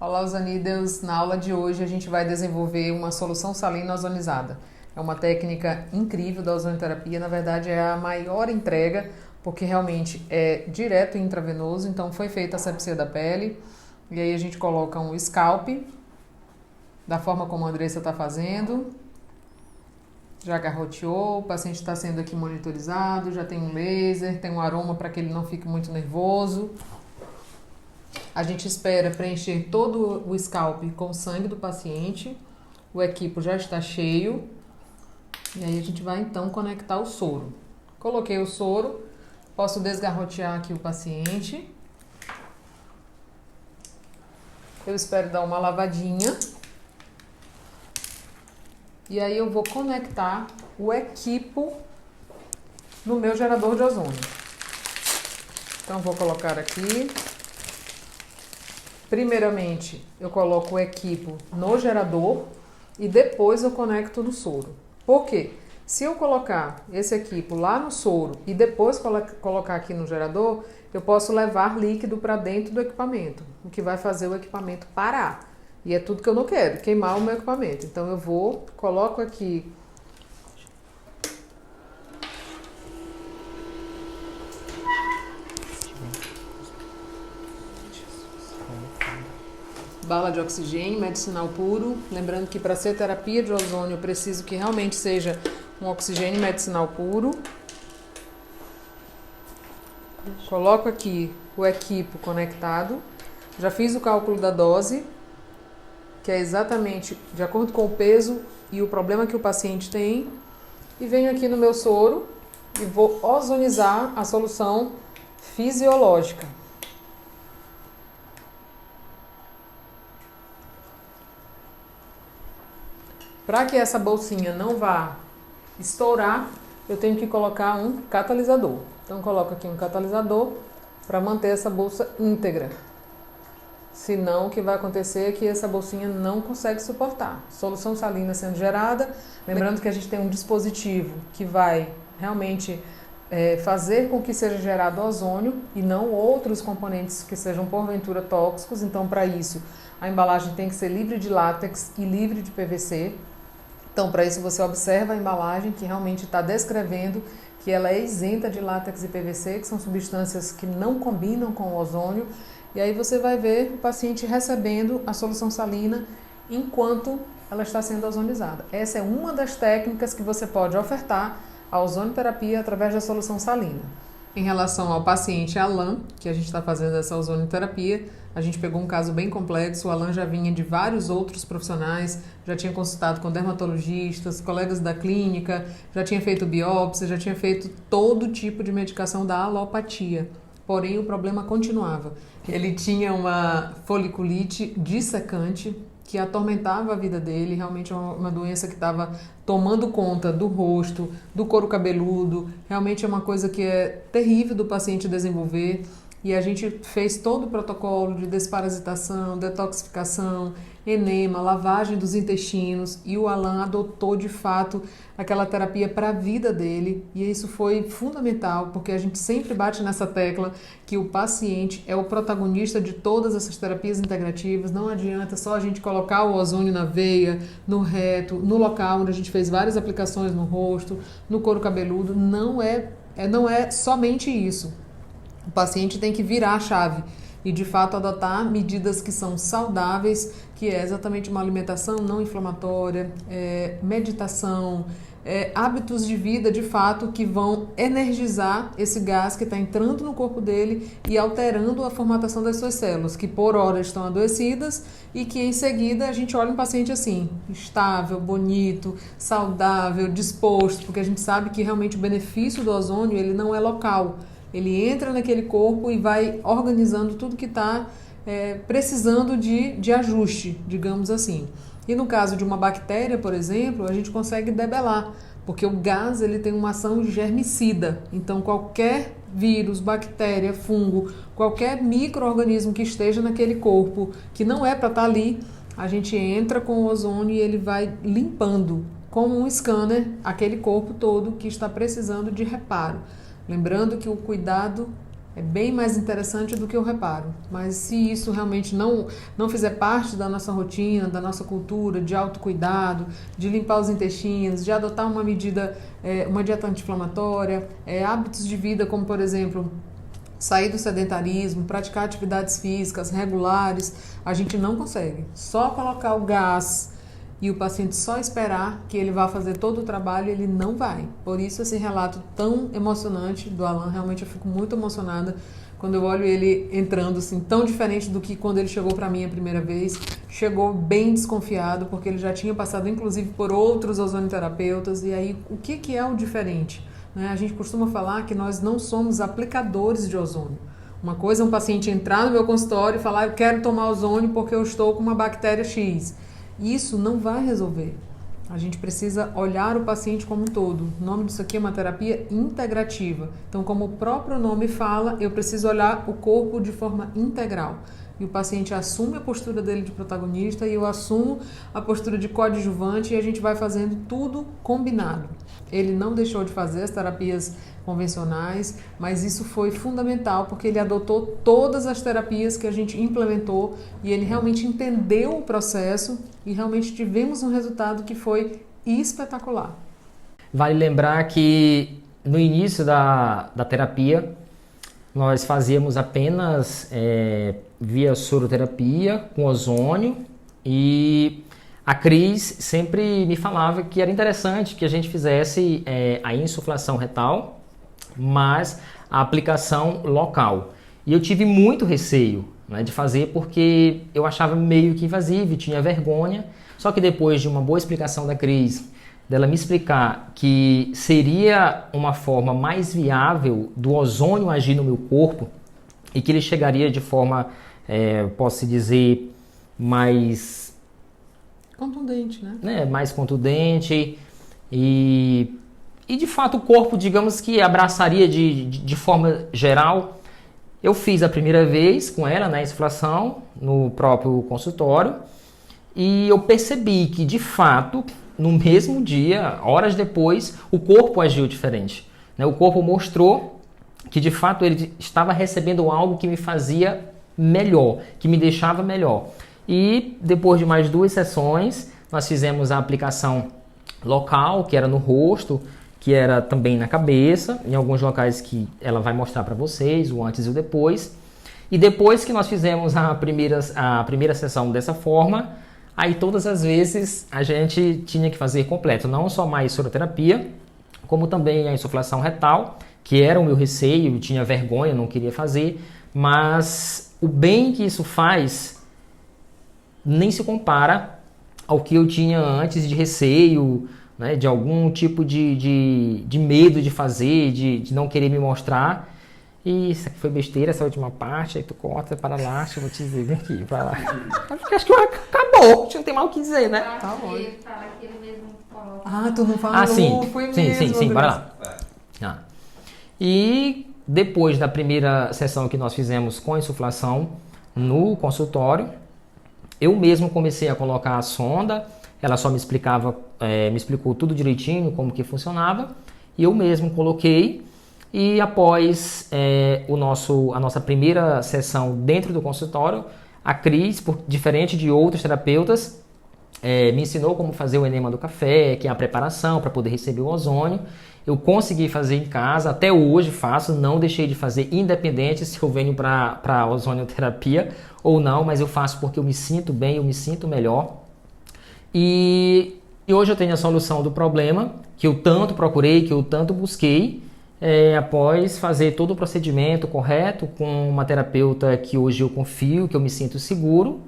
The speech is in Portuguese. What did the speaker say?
Olá, Osanidas. Na aula de hoje a gente vai desenvolver uma solução salina ozonizada. É uma técnica incrível da ozonioterapia, na verdade é a maior entrega, porque realmente é direto e intravenoso, então foi feita a asepsia da pele, e aí a gente coloca um scalp, da forma como a Andressa está fazendo, já garroteou, o paciente está sendo aqui monitorizado, já tem um laser, tem um aroma para que ele não fique muito nervoso. A gente espera preencher todo o scalp com o sangue do paciente. O equipo já está cheio. E aí a gente vai então conectar o soro. Coloquei o soro, posso desgarrotear aqui o paciente. Eu espero dar uma lavadinha. E aí eu vou conectar o equipo no meu gerador de ozônio. Então vou colocar aqui. Primeiramente, eu coloco o equipo no gerador e depois eu conecto no soro. Por quê? Se eu colocar esse equipo lá no soro e depois colocar aqui no gerador, eu posso levar líquido para dentro do equipamento, o que vai fazer o equipamento parar. E é tudo que eu não quero, queimar o meu equipamento. Então eu coloco aqui bala de oxigênio medicinal puro. Lembrando que para ser terapia de ozônio eu preciso que realmente seja um oxigênio medicinal puro. Coloco aqui o equipo conectado. Já fiz o cálculo da dose, que é exatamente de acordo com o peso e o problema que o paciente tem. E venho aqui no meu soro e vou ozonizar a solução fisiológica. Para que essa bolsinha não vá estourar, eu tenho que colocar um catalisador. Então, coloco aqui um catalisador para manter essa bolsa íntegra. Senão, o que vai acontecer é que essa bolsinha não consegue suportar. Solução salina sendo gerada. Lembrando que a gente tem um dispositivo que vai realmente fazer com que seja gerado ozônio e não outros componentes que sejam porventura tóxicos. Então, para isso, a embalagem tem que ser livre de látex e livre de PVC. Então, para isso, você observa a embalagem que realmente está descrevendo que ela é isenta de látex e PVC, que são substâncias que não combinam com o ozônio. E aí você vai ver o paciente recebendo a solução salina enquanto ela está sendo ozonizada. Essa é uma das técnicas que você pode ofertar a ozonioterapia através da solução salina. Em relação ao paciente Alan, que a gente está fazendo essa ozonioterapia, a gente pegou um caso bem complexo. O Alan já vinha de vários outros profissionais, já tinha consultado com dermatologistas, colegas da clínica, já tinha feito biópsia, já tinha feito todo tipo de medicação da alopatia. Porém, o problema continuava. Ele tinha uma foliculite dissecante que atormentava a vida dele, realmente uma doença que estava tomando conta do rosto, do couro cabeludo, realmente é uma coisa que é terrível do paciente desenvolver. E a gente fez todo o protocolo de desparasitação, detoxificação, enema, lavagem dos intestinos, e o Alan adotou de fato aquela terapia para a vida dele, e isso foi fundamental, porque a gente sempre bate nessa tecla que o paciente é o protagonista de todas essas terapias integrativas. Não adianta só a gente colocar o ozônio na veia, no reto, no local onde a gente fez várias aplicações no rosto, no couro cabeludo. Não é somente isso. O paciente tem que virar a chave e, de fato, adotar medidas que são saudáveis, que é exatamente uma alimentação não inflamatória, meditação, hábitos de vida, de fato, que vão energizar esse gás que está entrando no corpo dele e alterando a formatação das suas células, que por hora estão adoecidas, e que em seguida a gente olha um paciente assim, estável, bonito, saudável, disposto, porque a gente sabe que realmente o benefício do ozônio ele não é local. Ele entra naquele corpo e vai organizando tudo que está precisando de ajuste, digamos assim. E no caso de uma bactéria, por exemplo, a gente consegue debelar, porque o gás ele tem uma ação germicida. Então, qualquer vírus, bactéria, fungo, qualquer micro-organismo que esteja naquele corpo, que não é para estar ali, a gente entra com o ozônio e ele vai limpando, como um scanner, aquele corpo todo que está precisando de reparo. Lembrando que o cuidado é bem mais interessante do que o reparo. Mas se isso realmente não fizer parte da nossa rotina, da nossa cultura, de autocuidado, de limpar os intestinos, de adotar uma medida, uma dieta anti-inflamatória, hábitos de vida como, por exemplo, sair do sedentarismo, praticar atividades físicas regulares, a gente não consegue. Só colocar o gás e o paciente só esperar que ele vá fazer todo o trabalho, ele não vai. Por isso esse relato tão emocionante do Alan, realmente eu fico muito emocionada quando eu olho ele entrando assim, tão diferente do que quando ele chegou para mim a primeira vez. Chegou bem desconfiado, porque ele já tinha passado inclusive por outros ozonioterapeutas. E aí, o que é o diferente? A gente costuma falar que nós não somos aplicadores de ozônio. Uma coisa é um paciente entrar no meu consultório e falar: eu quero tomar ozônio porque eu estou com uma bactéria X. Isso não vai resolver. A gente precisa olhar o paciente como um todo. O nome disso aqui é uma terapia integrativa. Então, como o próprio nome fala, eu preciso olhar o corpo de forma integral. E o paciente assume a postura dele de protagonista e eu assumo a postura de coadjuvante e a gente vai fazendo tudo combinado. Ele não deixou de fazer as terapias convencionais, mas isso foi fundamental porque ele adotou todas as terapias que a gente implementou e ele realmente entendeu o processo e realmente tivemos um resultado que foi espetacular. Vale lembrar que no início da terapia nós fazíamos apenas via soroterapia com ozônio e a Cris sempre me falava que era interessante que a gente fizesse a insuflação retal, mas a aplicação local. E eu tive muito receio, né, de fazer porque eu achava meio que invasivo, tinha vergonha. Só que depois de uma boa explicação da Cris, dela me explicar que seria uma forma mais viável do ozônio agir no meu corpo e que ele chegaria de forma, posso dizer, mais contundente, né? Mais contundente e de fato o corpo, digamos que abraçaria de forma geral. Eu fiz a primeira vez com ela, na insuflação, no próprio consultório, e eu percebi que de fato, no mesmo dia, horas depois, o corpo agiu diferente, né? O corpo mostrou que de fato ele estava recebendo algo que me fazia melhor, que me deixava melhor. E depois de mais 2 sessões, nós fizemos a aplicação local, que era no rosto, que era também na cabeça, em alguns locais que ela vai mostrar para vocês, o antes e o depois. E depois que nós fizemos a primeira sessão dessa forma, aí todas as vezes a gente tinha que fazer completo, não só mais soroterapia, como também a insuflação retal, que era o meu receio, eu tinha vergonha, não queria fazer, mas o bem que isso faz nem se compara ao que eu tinha antes de receio, né, de algum tipo de medo de fazer, de não querer me mostrar. E isso aqui foi besteira, essa última parte, aí tu corta para lá, deixa eu vou te dizer, vem aqui, vai lá. Acho que acabou, não tem mais o que dizer, né? Tá bom. Ah, tu não fala sim, foi sim, mesmo, sim, bora lá. E depois da primeira sessão que nós fizemos com insuflação no consultório, eu mesmo comecei a colocar a sonda, ela só me explicou tudo direitinho, como que funcionava, e eu mesmo coloquei. E após a nossa primeira sessão dentro do consultório, a Cris, diferente de outros terapeutas, me ensinou como fazer o enema do café, que é a preparação para poder receber o ozônio. Eu consegui fazer em casa, até hoje faço, não deixei de fazer, independente se eu venho para ozonioterapia ou não, mas eu faço porque eu me sinto bem, eu me sinto melhor. E hoje eu tenho a solução do problema que eu tanto procurei, que eu tanto busquei, após fazer todo o procedimento correto com uma terapeuta que hoje eu confio, que eu me sinto seguro.